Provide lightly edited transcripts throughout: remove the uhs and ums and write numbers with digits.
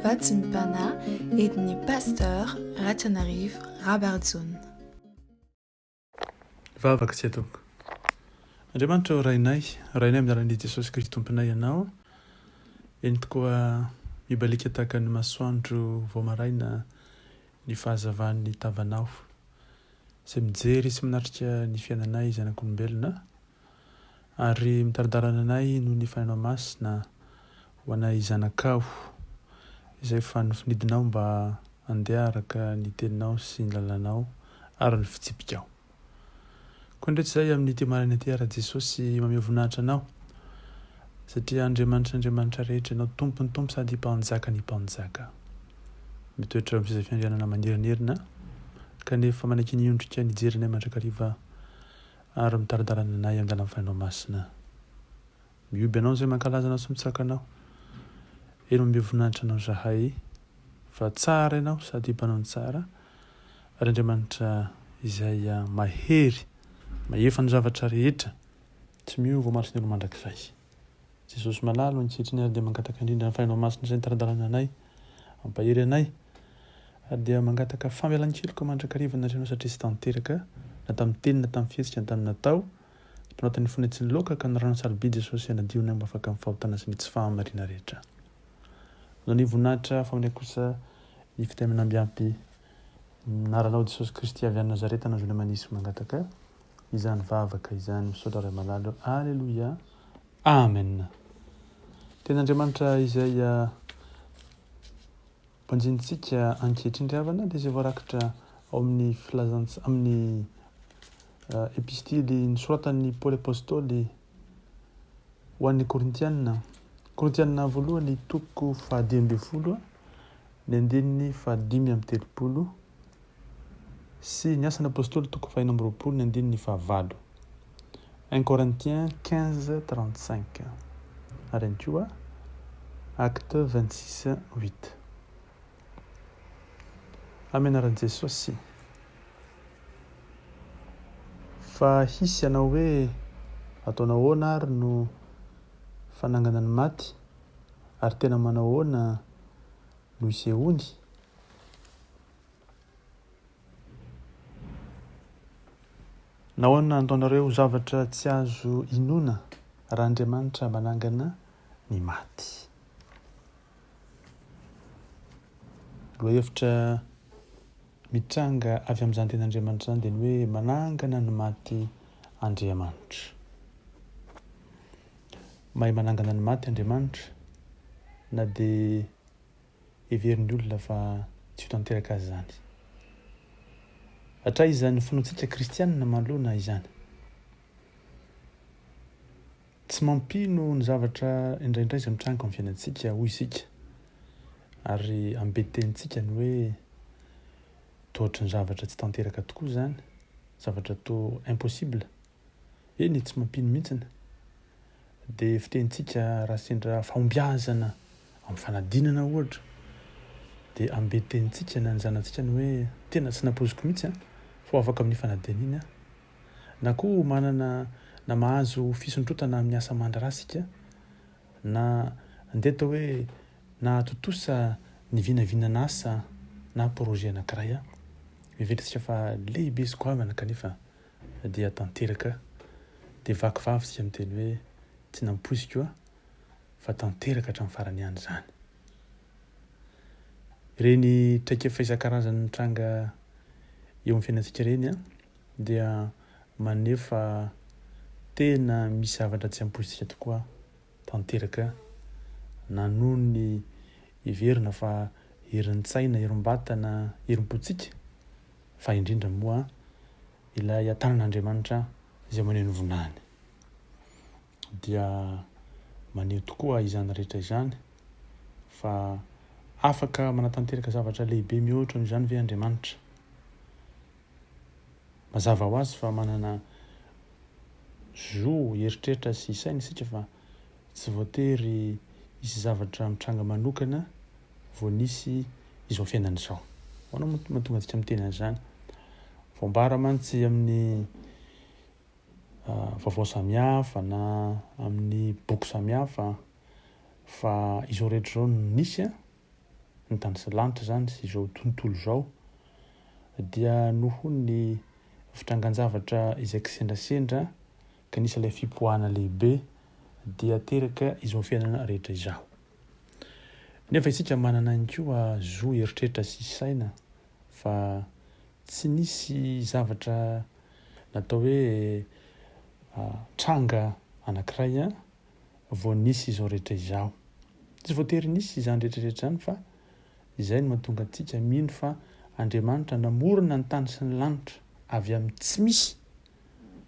vatsy mipana edin'ny Pasteur RATIANARIVO Rabarijaona. Vavaka tsy atoko. Andriamanitra o rainay miara-ny Jesosy Kristy tomponay ianao. Eny tokoa mibalika tahaka ny masoandro vao maraina ny fahazavan'ny tavanao. Izay mijery sy minatrika ny fiainanay zanak'olombelona. Ary mitaradarana anay noho ny fananao masina ho anay zanakao izay fa nofinidinao mba handeha araka ny teninao sy ny lalanao ary ny fitsipikao. Koa ndreky izay amin'ity maraina ity ara Jesosy mameo voninahitra anao satria Andriamanitra rehetra ianao tompony tompo sady mpanjaka ny mpanjaka. Mitoetra amin'ny seza fiandrianana manirinirina kanefa manaky ny ondrika ny jerinay mandrakariva ary mitaradarana anay amin'ny lalàna fananao masina. Mioby anao izay mankalaza anao sy mitsakanao. Eno mameo voninahitra anao zahay fa tsara ianao sady mpanao ny tsara ary Andriamanitra izay mahery mahefa ny zavatra rehetra tsy miova maro sy ny olo mandrakizay. Jesosy malalo ankehitriny ary dia mangataka indrindra ny fananao masina izay mitaradarana anay, ampahery anay ary dia mangataka famelan-keloka mandrakariva natreanao satria sy tanteraka na tamin'ny teny na tamin'ny fihetsika na tamin'ny natao mpanao ny fonay tsy ny loka ka ny rano sarobidy Jesosy anadionay mba afaka amin'ny fahotana sy ny tsy fahamarina rehetra. Noho ny voninahitra faminay kosa ny fitaminambiampy naranao Jesosy Kristy avy any Nazareta nazony manisy mangataka izany vavaka izany misaotra ray malalo. Alleluia. Amen. Ten'Andriamanitra izay mpanjintsika ankehitriny ry havana dia izay voarakitra ao amin'ny amin'ny epistily nisoratan'ny Paoly apôstôly ho an'ny Korintianina voalohany toko 12 ny andininy 5:30 sy ny asan'ny apôstôly toko 4:20 ny andininy 9. 1 Corinthiens 15:35 ary ihany koa Acte 26:8. Amenaran'i Jesosy. Fa hisy ianao hoe ataonao ahoana ary no fanangana ny maty ary tena manao ahoana no isehony? Nahoana antaonareo zavatra tsy azo inoana raha Andriamanitra manangana ny maty? Lohahevitra mitranga avy amin'izany ten'Andriamanitra izany dia ny hoe manangana ny maty Andriamanitra. Mahay manangana ny maty Andriamanitra na dia heverin'ny olona fa tsy ho tanteraka azy izany. Hatray izany finoantsika kristianina manoloana izany. Tsy mampino ny zavatra indraindray izay mitranga amin'ny fiainantsika hoy isika ary ambetentsika ny hoe tohatry ny zavatra tsy tanteraka tokoa izany, zavatra toa impossible. Eny tsy mampino mihitsiny. Dia fitentsika raha sendra fahombiazana amin'ny fanadinana ohatra dia ambetentsika na ny zanantsika ny hoe tena tsy nampoziko mihitsy fa afaka amin'ny fanadinana na koa manana na mahazo fisondrotana amin'ny asa mandrasika na andeha atao hoe na atotosa ny vinavinana asa na projet anankiray mivetritsika fa lehibe sy goavana kanefa dia tanteraka dia vakivavy sy amin'ny teny hoe tsy nampoziko fa tanteraka hatramin'ny farany ihany izany. Ireny traikefa isan-karazany mitranga eo amin'ny fiainantsika ireny dia manefa tena misy zavatra tsy ampozitsika tokoa tanteraka na noho ny hiverina fa herin-tsaina, herim-batana, herim-potsika fa indrindra moa ilay tanan'Andriamanitra izay maneho ny vonahany. Dia maneho tokoa izany rehetra izany fa afaka manatanteraka zavatra lehibe mihoatra n'izany ve Andriamanitra. Mazava ho azy fa manana zo heritreritra sy saina isika fa tsy voatery hisy zavatra mitranga manokana vao nisy izao fiainana izao. Hoana mahatonga antsika miteny an'izany? Voambara mantsy amin'ny vaovao samihafa na amin'ny boky samihafa fa izao rehetra izao nisy ny tany sy lanitra zany sy izao tontolo zao dia noho ny fitrangan-javatra izay kisendrasendra ka nisy ilay fipoahana lehibe dia teraka izao fiainana rehetra izao. Nefa isika manana ny koa zo eritreritra sy saina fa tsy nisy zavatra natao hoe tranga anankiray vao nisy izao rehetra izao. Tsy voatery nisy izany rehetrarehetra zany fa izay no mahatonga antsika mino fa Andriamanitra namorona ny tany sy ny lanitra avy amin'ny tsy misy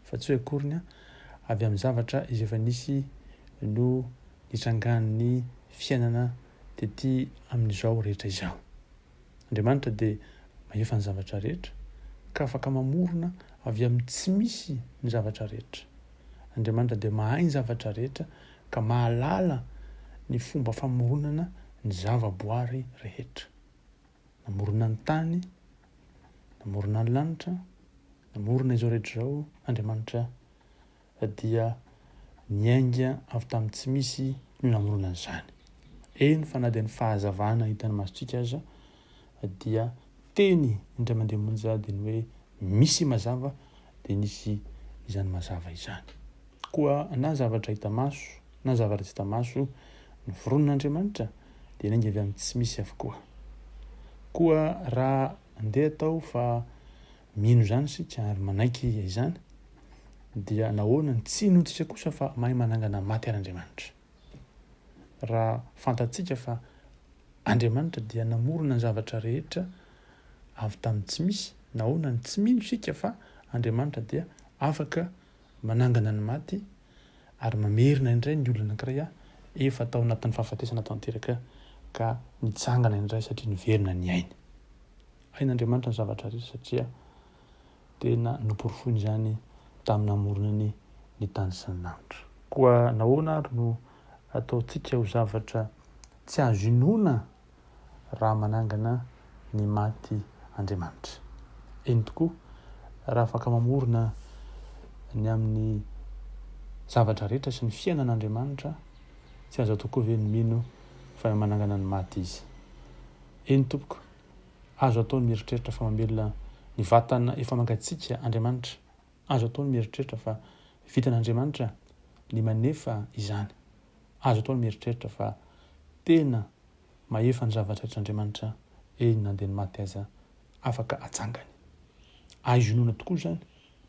fa tsy hoe akoriny avy amin'ny zavatra izay efa nisy no nitrangan'ny fiainana tety amin'izao rehetra izao. Andriamanitra dia mahefa ny zavatra rehetra ka afaka mamorona avy amin'ny tsy misy ny zavatra rehetra. Andriamanitra dia mahay ny zavatra rehetra ka mahalala ny fomba famoronana ny zavaboary rehetra. Namorona ny tany, namorona ny lanitra, namorona izao rehetra izao Andriamanitra dia niainga avy tamin'ny tsy misy no namorona an'izany. Eny fa na dia ny fahazavana hitany masontsika aza dia teny indray mandeha monja dia ny hoe misy mazava dia nisy izany mazava izany. Koa na zavatra hita maso na zavatra tsy hita maso ny voronon'Andriamanitra dia nainga avy amin'ny tsy misy avokoa. Koa raha andeha atao fa mino zany sika ary manaiky izany dia nahoana ny tsy inontsika kosa fa mahay manangana maty Andriamanitra. Raha fantatsika fa Andriamanitra dia namorona ny zavatra rehetra avy tamin'ny tsy misy, nahoana ny tsy mino sika fa Andriamanitra dia afaka manangana ny maty ary mamerina indray ny olona anankiray efa tao anatin'ny fahafatesana tanteraka ka nitsangana indray satria niverina ny ainy. Hain'Andriamanitra ny zavatra rehetra satria tena noporofony izany tamin'ny namoronany ny tany sy ny lanitra. Koa nahoana ary no ataontsika ho zavatra tsy azo inoana raha manangana ny maty Andriamanitra. Eny tokoa raha afaka mamorona ny amin'ny zavatra rehetra sy ny fiainan'Andriamanitra tsy azo atao koa ve ny mino fa manangana ny maty izy. Eny tompoko azo atao ny mieritreritra fa mamelona ny vatana efa mangatsiaka Andriamanitra. Azo atao ny mieritreritra fa vitan'Andriamanitra ny manefa izany. Azo atao ny mieritreritra fa tena mahefa ny zavatra rehetr'Andriamanitra eny na dia ny maty aza afaka atsangany. Azo inoana tokoa zany,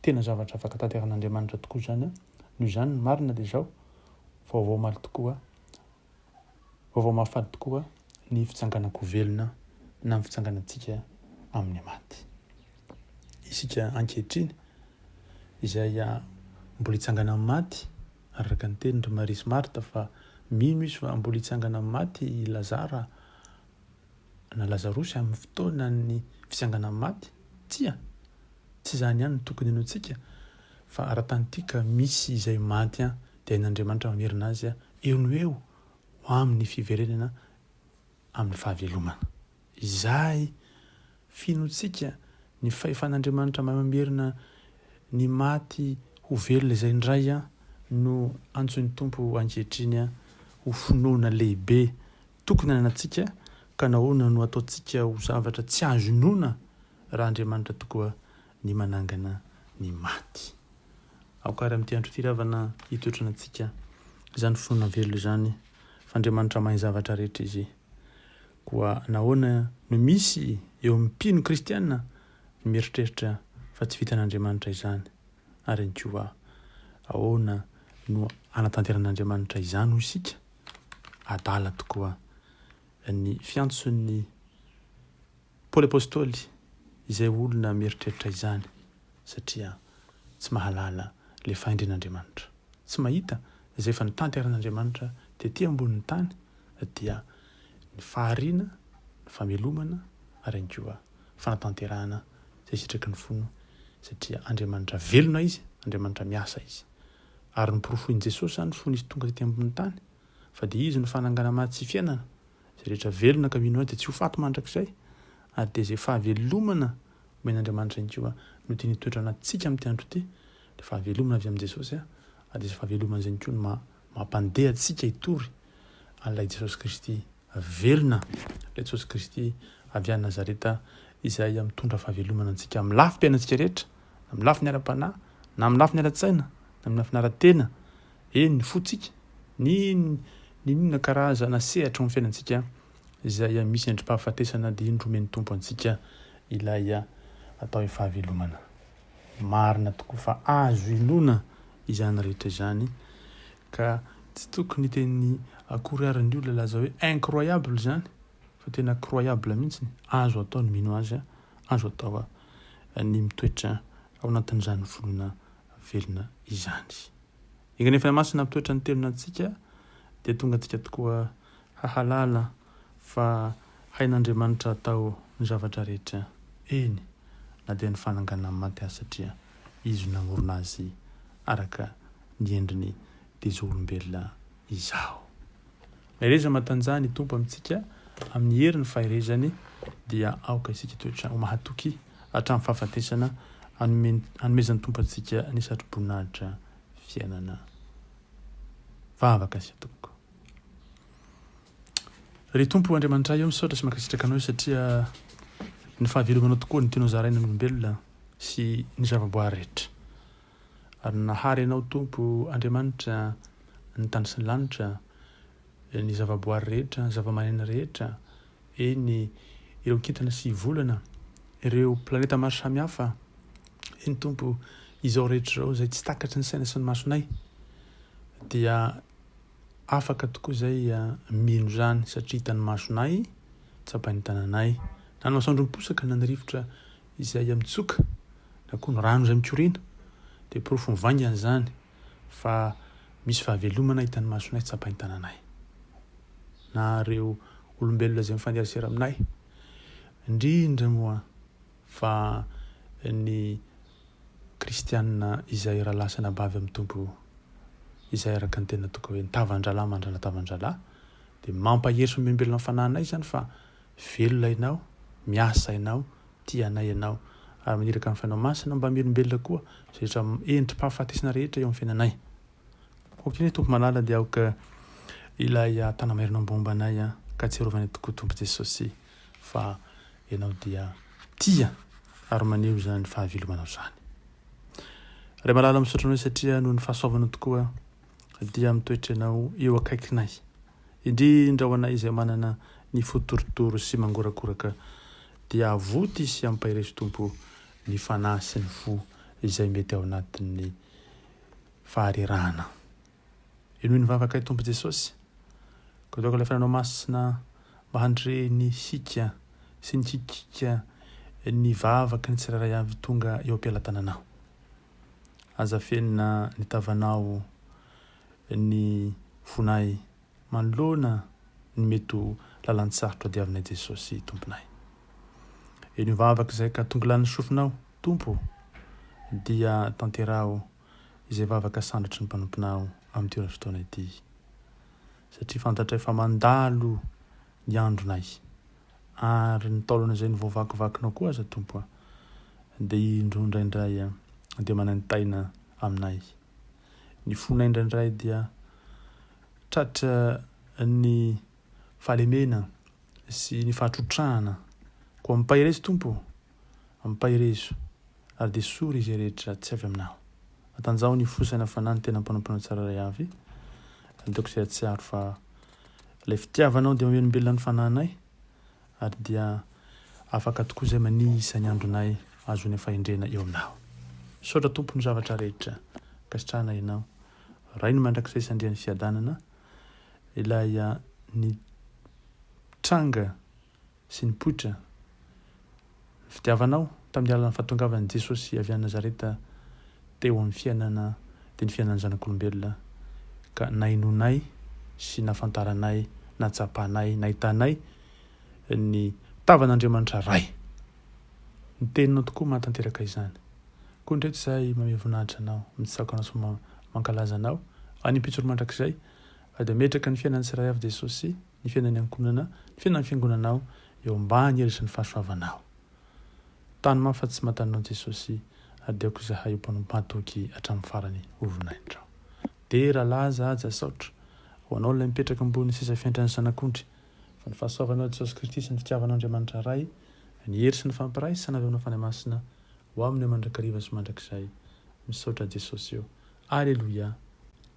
tena zavatra afaka tanteran'Andriamanitra tokoa zany. Noho izany ny marina dia izao vaovao maly tokoa, vaovao mahafady tokoa ny fitsanganako velona na ny fitsanganantsika amin'ny maty. Isika ankehitriny izay mbola hitsangana amin'ny maty araka ny tenin'Andry Maria sy Marta fa mino izy fa mbola hitsangana amin'ny maty Lazara na Lazarosy amin'ny fotoana ny fitsangana amin'ny maty. Tsy izany ihany no tokony inoantsika fa ara-tanytika misy izay maty dia hain'Andriamanitra mamerina azy eo no eo ho amin'ny fiverenana amin'ny fahavelomana. Izay finoantsika ny fahefan'Andriamanitra mamerina ny maty ho velona izay indray no antson'ny tompo ankehitriny ho finoana lehibe tokony anantsika ka nahoana no ataontsika ho zavatra tsy azo inoana raha Andriamanitra tokoa ny manangana ny maty. Aokary amin'ity andro ity ravana hitoetrana antsika izany finoana velona izany fa Andriamanitra mahay zavatra rehetra izy. Koa nahoana no misy eo amin'ny mpino kristiana ny mieritreritra fa tsy vitan'Andriamanitra izany ary koa ahoana no anatanteran'Andriamanitra izany ho isika adala tokoa ny fiantson'ny Paoly apôstôly izay olona mieritreritra izany satria tsy mahalala le fahendren'Andriamanitra, tsy mahita izay efa nitanteran'Andriamanitra tetỳ ambonin'ny tany dia ny fahariana, ny famelomana ary koa fanatanterahana izay sitraky ny fono satria Andriamanitra velona izy, Andriamanitra miasa izy. Ary niporofoin' Jesosy zany fony izy tonga tetỳ ambonin'ny tany fa dia izy no fanangana maty sy fiainana. Izay rehetra velona ka mino azy dia tsy ho faty mandrakizay ary dia izay fahavelomana omen'Andriamanitra ihany koa no tiany hitoetra anatintsika amin'ity andro ity. Dia fahavelomana avy amin'i Jesosy ary dia izay fahavelomana izay koa no mampandeha antsika hitory an'ilay Jesosy Kristy velona le Jesosy Kristy avy any Nazareta izay mitondra fahavelomana antsika amin'ny lafim-piaina antsika rehetra, amin'ny lafiny ara-panahy, na amin'ny lafiny ara-tsaina, na amin'ny lafiny ara-tena, ny fotsika, ny inona karazana sehatra amin'ny fiainantsika izay misy endrim-pahafatesana dia iny romeny tompo antsika ilay atao hoe fahavelomana. Marina tokoa fa azo inona izany rehetra izany ka tsy tokony teny akoraran'ny olona laza hoe incroyable zany fa tena croyable mihitsy, azo atao ny mino azy, azo atao ny mitoetra ao anatin'izany volona velona izany. Inganefa masina mitoetra ny tenonantsika dia tonga antsika tokoa hahalala fa hain'Andriamanitra atao ny zavatra rehetra eny na dia ny fananganana amin'ny maty azy satria izy namorona azy araka ny endriny dia izao olombelona izao. Mahereza matanjahany tompo amintsika amin'ny heriny faherezany dia aoka isika toetra ho mahatoky hatramin'ny fahafatesana hanomezan'ny tompo antsika ny satro-boninahitra fiainana vavaka sy atoko. Ry tompo Andriamanitra eo misaotra sy mankasitraka anao satria ny fahavelomanao tokoa ny tianao zaraina ny olombelona sy ny zavaboary rehetra. Ary nahary ianao tompo Andriamanitra ny tany sy ny lanitra, ny zavaboary rehetra, zavamanena rehetra, ireo kintana sy volana, ireo planeta maro samihafa, tompo izao rehetra izao izay tsy takatry ny saina sy ny masonay dia afaka tokoa izay mino zany satria hitany masonay, tsapainy tananay, na ny masoandro miposaka na ny rivotra izay mitsoka na koa ny rano izay mikoriana dia porofo mivaingana zany fa misy fahavelomana hitany masonay, tsapainy tananay. Na ireo olombelona izay mifandiarasera aminay, indrindra moa fa ny kristianina izay rahalasana bavy amin'ny tompo izay araka ny tena toko hoe nitavan-dralahy mandrana tavan-dralahy dia mampahery sy membelona fananay zany fa velona ianao, miasa ianao, tianay ianao ary maniraka amin'ny fiainao masina mba melombelona koa rehetra endrim-pahafatesana rehetra eo amin'ny fiainanay. Okey tompo malala dia aoka ilay tanamarinao mbombanay ka tsy arovany tokoa tompo Jesosy fa ianao dia tia ary maneho zany fahavelomanao zany. Ray malala misaotra anao satria noho ny fahasoavanao tokoa dia mitoetra ianao eo akaikinay, indrindra ho anay izay manana ny fotorotoro sy mangorakoraka dia avoty sy ampahirezo tompo ny fanahy sy ny fo izay mety ao anatin'ny faharerahana. Enoy ny vavaka tompo Jesosy ka daoka ilay fiainanao masina mba handre ny sika sy ny kikika ny vavaka ny tsirairay avy tonga eo am-pialatananao. Aza fenina ny tavanao ny fonay manoloana ny mety lalantsarotra diavinay Jesosy tomponay. Eny vavaka izay ka tonga lany sofinao tompo dia tanterao izay vavaka sandratry ny mpanomponao amin'ny toerana fotoana ity satria fantatra efa mandalo ny andronay ary ny taolana izay ny voavakivakinao koa aza tompo dia indroindraindray dia manantaina aminay. Ny fonay indraindray dia tratra ny fahalemena sy ny fahatrotrahana koa ampahirezo tompo, ampahirezo ary dia sory izy rehetra tsy avy aminao. Atanjao ny fosaina fanahy ny tena mpanomponao tsiraray avy daoko izay atsiaro fa ilay fitiavanao dia mamelombelona ny fanahinay ary dia afaka tokoa izay manisa ny andronay azony fahendrena eo aminao. Saotra tompo ny zavatra rehetra kasitrahana ianao ray ny mandrakizay sandrian'ny fiadanana ilay ny tranga sy ny poitra fitiavanao tamin'ny alalany fahatongavan'i Jesosy avy any Nazareta teo amin'ny fiainana dia ny fiainan'ny zanak'olombelona ka nainonay sy nafantaranay, natsapanay, nahitanay ny tavan'Andriamanitra ray. Ny teninao tokoa mahatanteraka izany. Koa ndreto izay manome voninahitra anao, mitsako anao sy mankalaza anao any impitsoro mandrakizay dia metraka ny fiainan'ny tsirairay avy Jesosy, ny fiainan'ny ankonana, ny fiainan'ny fiangonanao eo ambany hery sy ny fahasoavanao. Tany mafa tsy matanao Jesosy ary diako zahay mpanompantoky hatramin'ny farany ovinaindrao. Dia raha laza aja saotra ho anao ilay mipetraka ambony seza fiandrany zanak'ondry fa ny fahasoavanao Jesosy Kristy sy ny fitiavan'Andriamanitra ray, ny hery sy ny fampiray sy navy aminao fanahy-masina ho amin'ny mandrakariva sy mandrakizay. Misaotra Jesosy eo. Aleloia.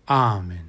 Amen.